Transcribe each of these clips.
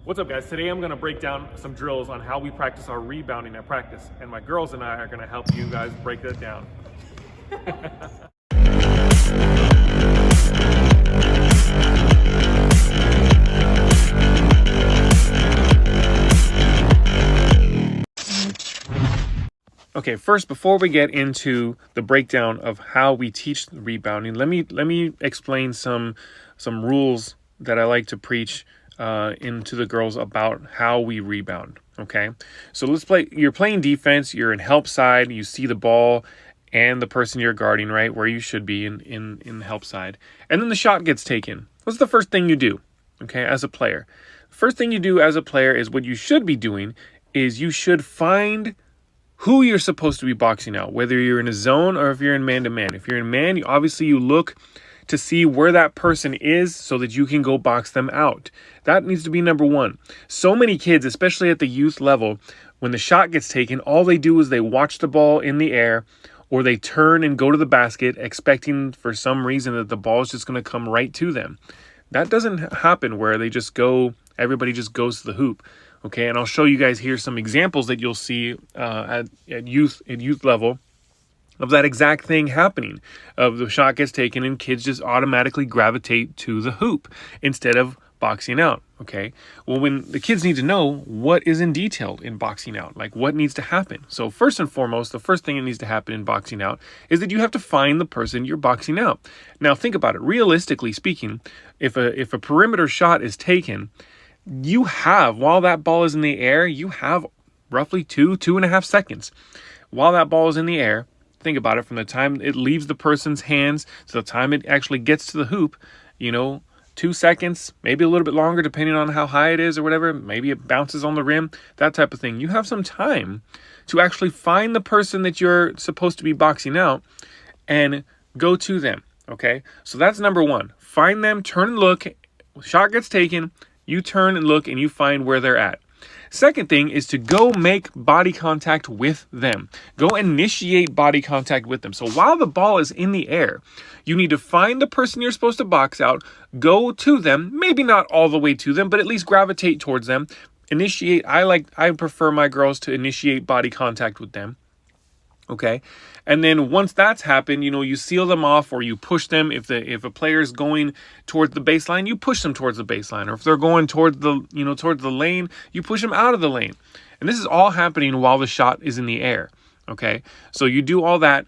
What's up, guys? Today I'm going to break down some drills on how we practice our rebounding at practice, and my girls and I are going to help you guys break that down. Okay, first, before we get into the breakdown of how we teach rebounding, let me explain some rules that I like to preach into the girls about how we rebound. Okay, so let's play. You're playing defense. You're in help side. You see the ball and the person you're guarding right where you should be in help side, and then the shot gets taken. What's the first thing you do? Okay, as a player, first thing you do as a player is what you should be doing is you should find who you're supposed to be boxing out, whether you're in a zone or if you're in man-to-man. If you're in man, you look to see where that person is so that you can go box them out. That needs to be number one. So many kids, especially at the youth level, when the shot gets taken, all they do is they watch the ball in the air or they turn and go to the basket expecting for some reason that the ball is just going to come right to them. That doesn't happen where everybody just goes to the hoop. Okay, and I'll show you guys here some examples that you'll see at youth level of that exact thing happening. Of the shot gets taken and kids just automatically gravitate to the hoop instead of boxing out. Okay, well, when the kids need to know what is in detail in boxing out, like what needs to happen. So first and foremost, the first thing that needs to happen in boxing out is that you have to find the person you're boxing out. Now think about it. Realistically speaking, if a perimeter shot is taken, while that ball is in the air, you have roughly 2.5 seconds. While that ball is in the air, think about it, from the time it leaves the person's hands to the time it actually gets to the hoop, 2 seconds, maybe a little bit longer depending on how high it is or whatever. Maybe it bounces on the rim, that type of thing. You have some time to actually find the person that you're supposed to be boxing out and go to them, okay? So that's number one. Find them, turn and look, shot gets taken, you turn and look and you find where they're at. Second thing is to go make body contact with them. Go initiate body contact with them. So while the ball is in the air, you need to find the person you're supposed to box out, go to them, maybe not all the way to them, but at least gravitate towards them. Initiate. I prefer my girls to initiate body contact with them. Okay, and then once that's happened, you seal them off or you push them. If a player's going towards the baseline, you push them towards the baseline. Or if they're going towards the lane, you push them out of the lane. And this is all happening while the shot is in the air. Okay, so you do all that,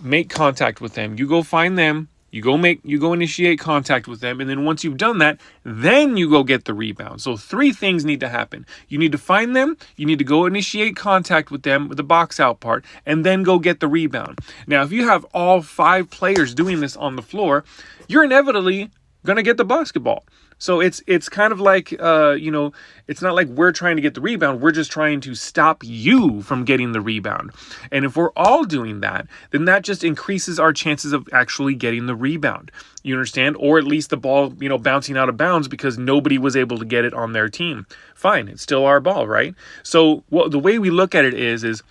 make contact with them. You go find them. You go initiate contact with them, and then once you've done that, then you go get the rebound. So 3 things need to happen. You need to find them, you need to go initiate contact with them with the box out part, and then go get the rebound. Now, if you have all 5 players doing this on the floor, you're inevitably going to get the basketball. So it's kind of like, it's not like we're trying to get the rebound. We're just trying to stop you from getting the rebound. And if we're all doing that, then that just increases our chances of actually getting the rebound. You understand? Or at least the ball, bouncing out of bounds because nobody was able to get it on their team. Fine. It's still our ball, right? So the way we look at it is,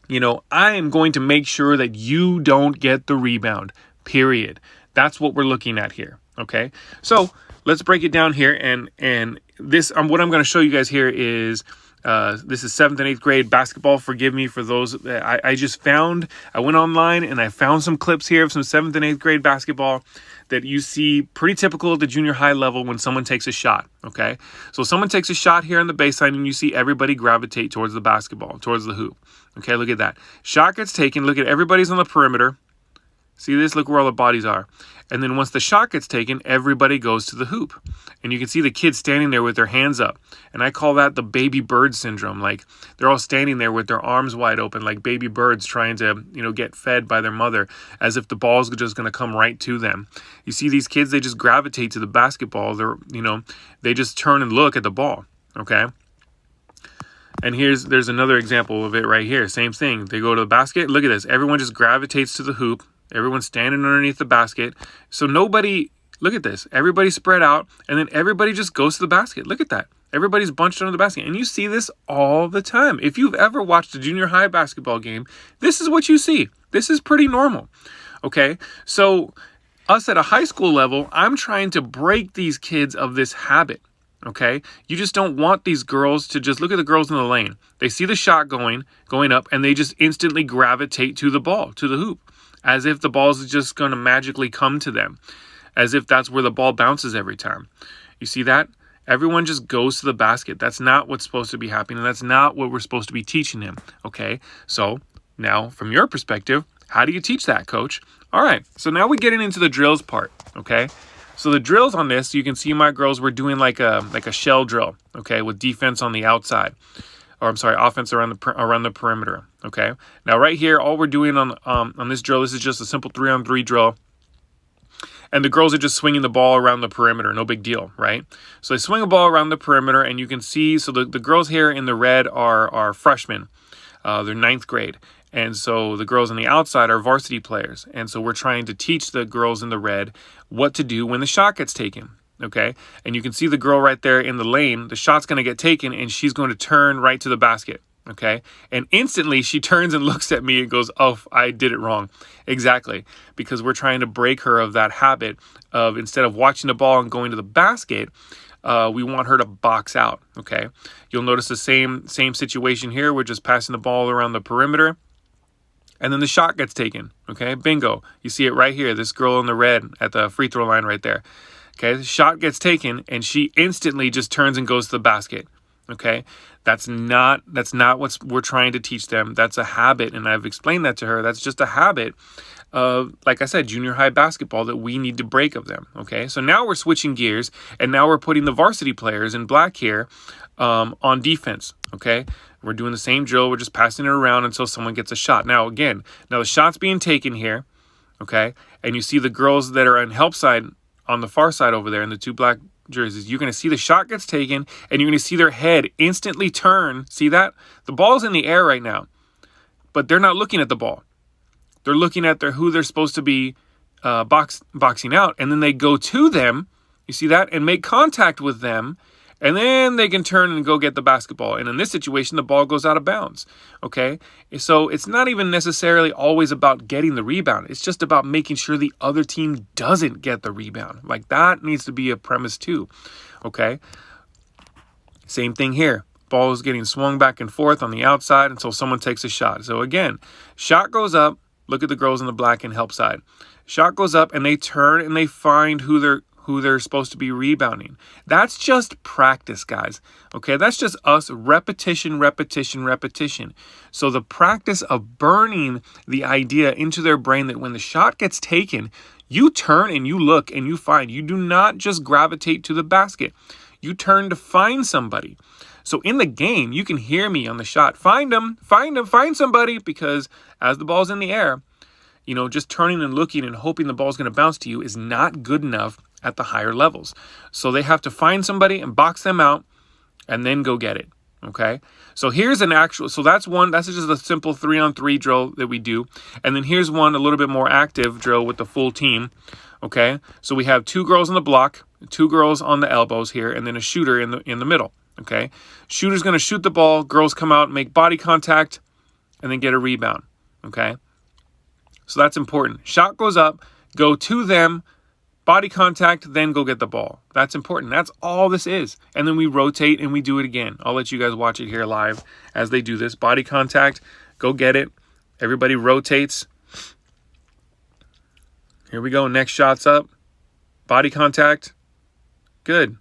I am going to make sure that you don't get the rebound, period. That's what we're looking at here. Okay. So let's break it down here, and this what I'm going to show you guys here is this is 7th and 8th grade basketball. Forgive me for those that I went online and I found some clips here of some 7th and 8th grade basketball that you see pretty typical at the junior high level when someone takes a shot. Okay, so someone takes a shot here on the baseline and you see everybody gravitate towards the basketball, towards the hoop. Okay, look at that. Shot gets taken. Look at everybody's on the perimeter. See this? Look where all the bodies are. And then once the shot gets taken, everybody goes to the hoop. And you can see the kids standing there with their hands up. And I call that the baby bird syndrome. Like they're all standing there with their arms wide open like baby birds trying to, get fed by their mother as if the ball's just going to come right to them. You see these kids, they just gravitate to the basketball. They just turn and look at the ball. Okay? And there's another example of it right here. Same thing. They go to the basket. Look at this. Everyone just gravitates to the hoop. Everyone's standing underneath the basket. So look at this. Everybody spread out, and then everybody just goes to the basket. Look at that. Everybody's bunched under the basket. And you see this all the time. If you've ever watched a junior high basketball game, this is what you see. This is pretty normal. Okay? So us at a high school level, I'm trying to break these kids of this habit. Okay, you just don't want these girls to just look at the girls in the lane. They see the shot going up, and they just instantly gravitate to the ball, to the hoop, as if the ball is just going to magically come to them, as if that's where the ball bounces every time. You see that? Everyone just goes to the basket. That's not what's supposed to be happening. That's not what we're supposed to be teaching them. Okay, so now from your perspective, how do you teach that, coach? All right, so now we're getting into the drills part. Okay. So the drills on this, you can see my girls were doing like a shell drill, okay, with defense on the outside, or I'm sorry, offense around the perimeter, okay. Now right here, all we're doing on this drill, this is just a simple 3-on-3 drill, and the girls are just swinging the ball around the perimeter, no big deal, right? So they swing a ball around the perimeter, and you can see, so the girls here in the red are freshmen, they're 9th grade. And so the girls on the outside are varsity players. And so we're trying to teach the girls in the red what to do when the shot gets taken, okay? And you can see the girl right there in the lane. The shot's going to get taken, and she's going to turn right to the basket, okay? And instantly she turns and looks at me and goes, oh, I did it wrong. Exactly, because we're trying to break her of that habit of, instead of watching the ball and going to the basket, we want her to box out, okay? You'll notice the same situation here. We're just passing the ball around the perimeter. And then the shot gets taken, okay? Bingo. You see it right here, this girl in the red at the free throw line right there. Okay, the shot gets taken, and she instantly just turns and goes to the basket, okay? That's not what we're trying to teach them. That's a habit, and I've explained that to her. That's just a habit of, like I said, junior high basketball that we need to break of them, okay? So now we're switching gears, and now we're putting the varsity players in black here on defense, okay? We're doing the same drill. We're just passing it around until someone gets a shot. Now, again, the shot's being taken here, okay? And you see the girls that are on help side on the far side over there in the 2 black jerseys. You're going to see the shot gets taken, and you're going to see their head instantly turn. See that? The ball's in the air right now, but they're not looking at the ball. They're looking at who they're supposed to be boxing out, and then they go to them, you see that, and make contact with them, and then they can turn and go get the basketball. And in this situation, the ball goes out of bounds, okay? So it's not even necessarily always about getting the rebound. It's just about making sure the other team doesn't get the rebound. Like, that needs to be a premise too, okay? Same thing here. Ball is getting swung back and forth on the outside until someone takes a shot. So again, shot goes up. Look at the girls in the black and help side. Shot goes up, and they turn and they find who they're supposed to be rebounding. That's just practice, guys. Okay, that's just us repetition. So the practice of burning the idea into their brain that when the shot gets taken, you turn and you look and you find. You do not just gravitate to the basket. You turn to find somebody. So in the game, you can hear me on the shot. Find them, find somebody, because as the ball's in the air, just turning and looking and hoping the ball's going to bounce to you is not good enough at the higher levels. So they have to find somebody and box them out and then go get it, okay? So here's an actual, so that's just a simple 3-on-3 drill that we do. And then here's one a little bit more active drill with the full team, okay? So we have 2 girls on the block, 2 girls on the elbows here, and then a shooter in the middle, okay? Shooter's going to shoot the ball, girls come out, make body contact, and then get a rebound, okay? So that's important. Shot goes up, go to them, body contact, then go get the ball. That's important. That's all this is. And then we rotate and we do it again. I'll let you guys watch it here live as they do this. Body contact, go get it. Everybody rotates. Here we go. Next shot's up. Body contact. Good.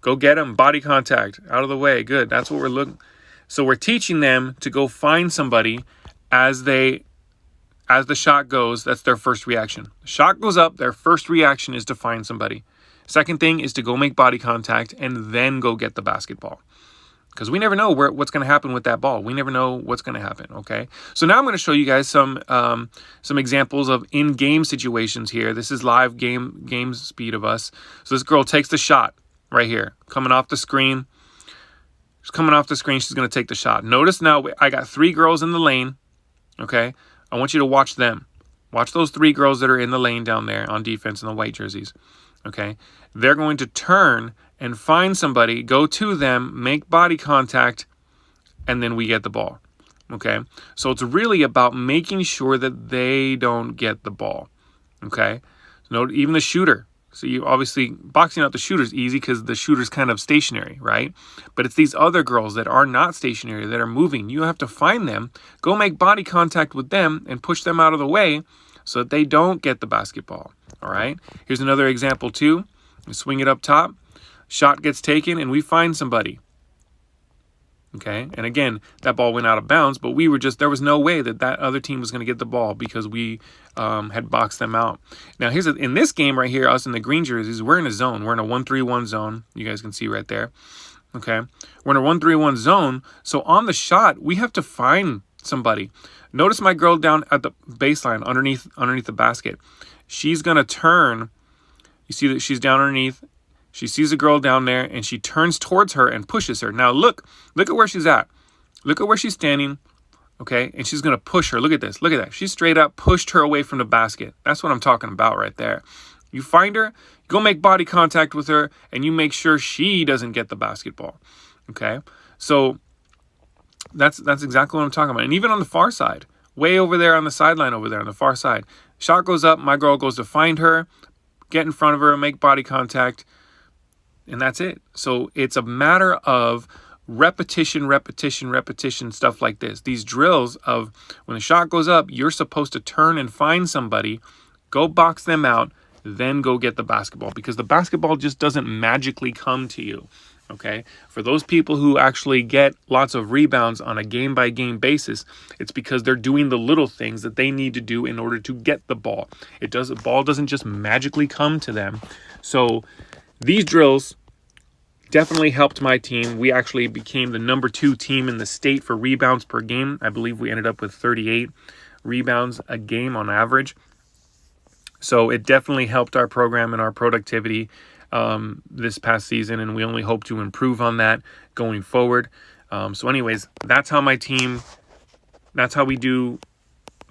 Go get them. Body contact. Out of the way. Good. That's what we're looking. So we're teaching them to go find somebody as the shot goes. That's their first reaction. The shot goes up. Their first reaction is to find somebody. Second thing is to go make body contact and then go get the basketball. Because we never know what's going to happen with that ball. We never know what's going to happen, okay? So now I'm going to show you guys some examples of in-game situations here. This is live game speed of us. So this girl takes the shot right here. Coming off the screen. She's coming off the screen. She's going to take the shot. Notice now I got 3 girls in the lane, okay? I want you to watch them. Watch those 3 girls that are in the lane down there on defense in the white jerseys. Okay? They're going to turn and find somebody, go to them, make body contact, and then we get the ball. Okay? So it's really about making sure that they don't get the ball. Okay? Note even the shooter. So you obviously, boxing out the shooter's easy because the shooter's kind of stationary, right? But it's these other girls that are not stationary, that are moving. You have to find them, go make body contact with them, and push them out of the way so that they don't get the basketball, all right? Here's another example too. We swing it up top, shot gets taken, and we find somebody. Okay, and again, that ball went out of bounds, but we were just, there was no way that that other team was going to get the ball because we had boxed them out. Now, in this game right here, us in the green jerseys, we're in a zone. We're in a 1-3-1 zone. You guys can see right there. Okay, we're in a 1-3-1 zone. So on the shot, we have to find somebody. Notice my girl down at the baseline underneath the basket. She's going to turn. You see that she's down underneath. She sees a girl down there, and she turns towards her and pushes her. Now, look at where she's at. Look at where she's standing, okay? And she's going to push her. Look at this. Look at that. She straight up pushed her away from the basket. That's what I'm talking about right there. You find her, you go make body contact with her, and you make sure she doesn't get the basketball, okay? So that's exactly what I'm talking about. And even on the far side, way over there on the sideline over there on the far side, shot goes up, my girl goes to find her, get in front of her, make body contact, and that's it. So it's a matter of repetition, stuff like this. These drills of when a shot goes up, you're supposed to turn and find somebody, go box them out, then go get the basketball, because the basketball just doesn't magically come to you. Okay, for those people who actually get lots of rebounds on a game-by-game basis, it's because they're doing the little things that they need to do in order to get the ball. The ball doesn't just magically come to them. So these drills definitely helped my team. We actually became the number 2 team in the state for rebounds per game. I believe we ended up with 38 rebounds a game on average. So it definitely helped our program and our productivity this past season, and we only hope to improve on that going forward. So anyways, that's how we do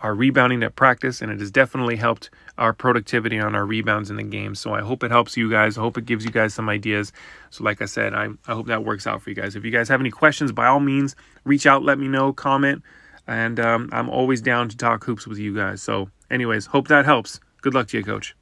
our rebounding at practice, and it has definitely helped our productivity on our rebounds in the game. So I hope it helps you guys. I hope it gives you guys some ideas. So like I said, I hope that works out for you guys. If you guys have any questions, by all means, reach out, let me know, comment, and I'm always down to talk hoops with you guys. So anyways, hope that helps. Good luck to you, Coach.